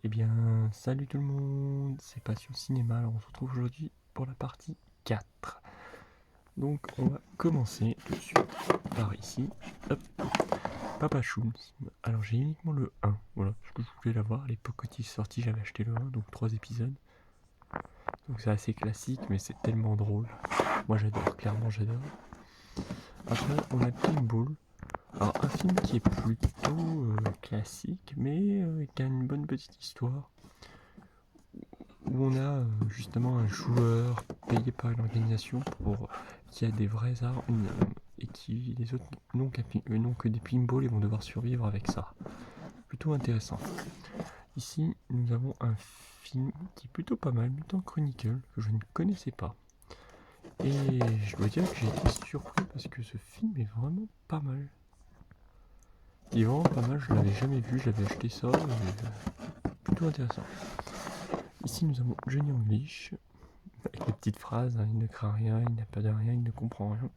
Eh bien, salut tout le monde, c'est Passion Cinéma. Alors, on se retrouve aujourd'hui pour la partie 4. Donc, on va commencer tout de suite par ici. Hop, Papa Shulz. Alors, j'ai uniquement le 1, voilà, parce que je voulais l'avoir. À l'époque, quand il est sorti, j'avais acheté le 1, donc 3 épisodes. Donc, c'est assez classique, mais c'est tellement drôle. Moi, j'adore, clairement, j'adore. Après, on a Pinball. Alors, un film qui est plutôt classique, mais qui a une bonne petite histoire. Où on a justement un joueur payé par une organisation pour qui a des vraies armes et qui les autres n'ont que des pinballs et vont devoir survivre avec ça. Plutôt intéressant. Ici, nous avons un film qui est plutôt pas mal, Mutant Chronicle, que je ne connaissais pas. Et je dois dire que j'ai été surpris parce que ce film est vraiment pas mal. Il est vraiment pas mal, je l'avais jamais vu, j'avais acheté ça, et plutôt intéressant. Ici, nous avons Johnny English, avec les petites phrases, hein, il ne craint rien, il n'a pas de rien, il ne comprend rien.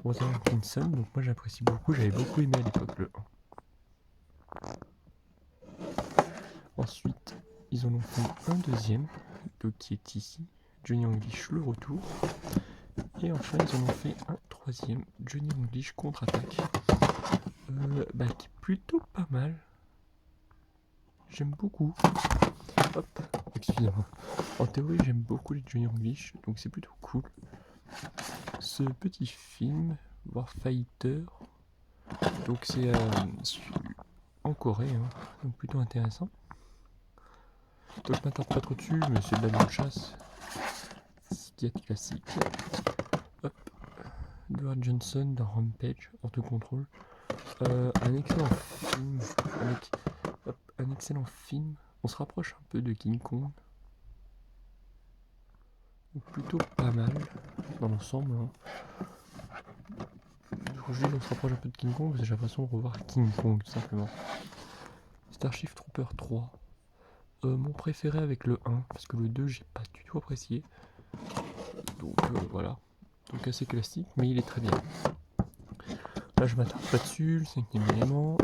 Rosa Atkinson, donc moi j'apprécie beaucoup, j'avais beaucoup aimé à l'époque le 1. Ensuite, ils en ont fait un deuxième, donc qui est ici, Johnny English le retour. Et enfin ils en ont fait un troisième, Johnny English contre-attaque, qui est plutôt pas mal. J'aime beaucoup. Hop, excusez-moi. En théorie j'aime beaucoup les Johnny English, donc c'est plutôt cool. Ce petit film, Warfighter, donc c'est en Corée, hein, donc plutôt intéressant. Donc je m'attarde pas trop dessus, mais c'est de la chasse, ce qui est classique. Hop, Dwayne Johnson dans Rampage, hors de contrôle. Un excellent film, un excellent film. On se rapproche un peu de King Kong. Donc plutôt pas mal dans l'ensemble. Hein. Quand je dis on se rapproche un peu de King Kong, j'ai l'impression de revoir King Kong tout simplement. Starship Trooper 3. Mon préféré avec le 1, parce que le 2 j'ai pas du tout apprécié. Donc voilà. Donc assez classique, mais il est très bien. Là je m'attarde pas dessus, le 5ème élément.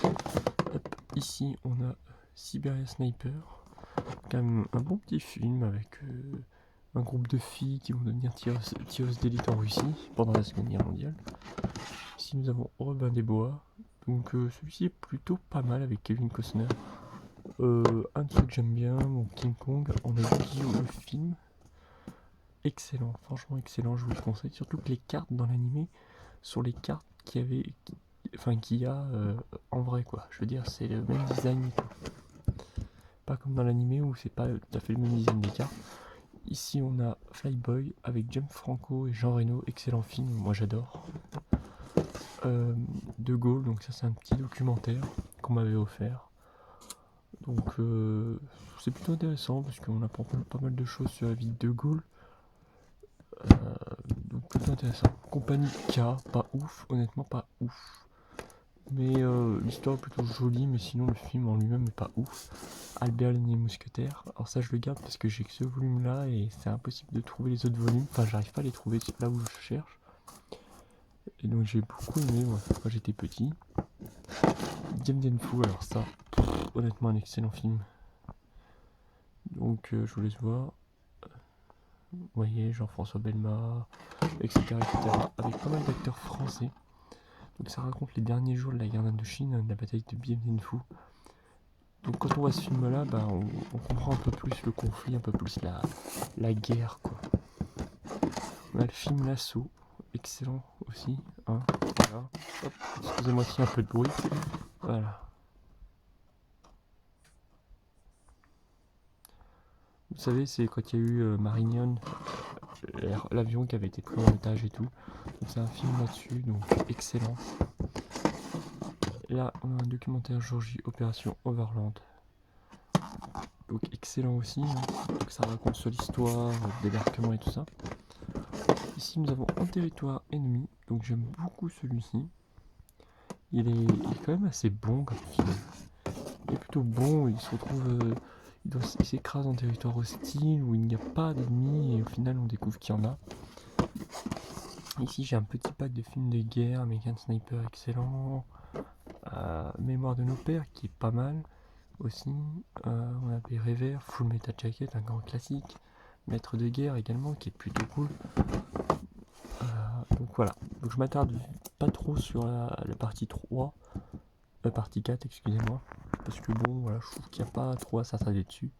Hop, ici on a Siberia Sniper. Quand même un bon petit film avec un groupe de filles qui vont devenir tireuses d'élite en Russie pendant la Seconde Guerre mondiale. Ici nous avons Robin des Bois. Donc celui-ci est plutôt pas mal avec Kevin Costner. Un de ceux que j'aime bien, mon King Kong, on a vu le film. Excellent, franchement excellent, je vous le conseille. Surtout que les cartes dans l'animé sont les cartes qu'il y a en vrai quoi. Je veux dire, c'est le même design et tout. Pas comme dans l'animé où c'est pas tout à fait le même design des cartes. Ici on a Flyboy avec James Franco et Jean Reno, excellent film, moi j'adore. De Gaulle, donc ça c'est un petit documentaire qu'on m'avait offert. Donc c'est plutôt intéressant parce qu'on apprend pas mal de choses sur la vie de De Gaulle. Donc plutôt intéressant. Compagnie K, pas ouf, honnêtement pas ouf. Mais l'histoire est plutôt jolie, mais sinon le film en lui-même est pas ouf. Albert et les mousquetaires, alors ça je le garde parce que j'ai que ce volume là et c'est impossible de trouver les autres volumes. Enfin j'arrive pas à les trouver là où je cherche. Et donc j'ai beaucoup aimé moi, quand j'étais petit. Dien Bien Phu, alors ça, honnêtement un excellent film. Donc je vous laisse voir. Vous voyez, Jean-François Bellemare, etc., avec pas mal d'acteurs français. Donc ça raconte les derniers jours de la guerre d'Indochine, de la bataille de Dien Bien Phu. Donc quand on voit ce film-là, on comprend un peu plus le conflit, un peu plus la guerre, quoi. On a le film L'Assaut, excellent aussi. Hein, voilà. Hop, excusez-moi s'il y a un peu de bruit. Voilà. Vous savez, c'est quand il y a eu Marignan, l'avion qui avait été pris en otage et tout. Donc c'est un film là-dessus, donc excellent. Là, on a un documentaire Georgie, Opération Overland. Donc excellent aussi, hein. Donc ça raconte sur l'histoire, le débarquement et tout ça. Ici, nous avons Un territoire ennemi, donc j'aime beaucoup celui-ci. Il est quand même assez bon comme film. Il est plutôt bon, il se retrouve, il s'écrase en territoire hostile où il n'y a pas d'ennemis et au final on découvre qu'il y en a. Ici j'ai un petit pack de films de guerre, American Sniper excellent, Mémoire de nos pères qui est pas mal, aussi. On avait Revers, Full Metal Jacket, un grand classique. Maître de guerre également, qui est plutôt cool. Donc voilà, donc je m'attarde pas trop sur la partie 3, partie 4, excusez-moi, parce que bon, voilà, je trouve qu'il n'y a pas trop à s'attarder dessus.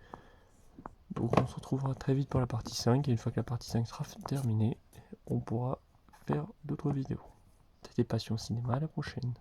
Donc on se retrouvera très vite pour la partie 5, et une fois que la partie 5 sera terminée, on pourra faire d'autres vidéos. C'était Passion Cinéma, à la prochaine.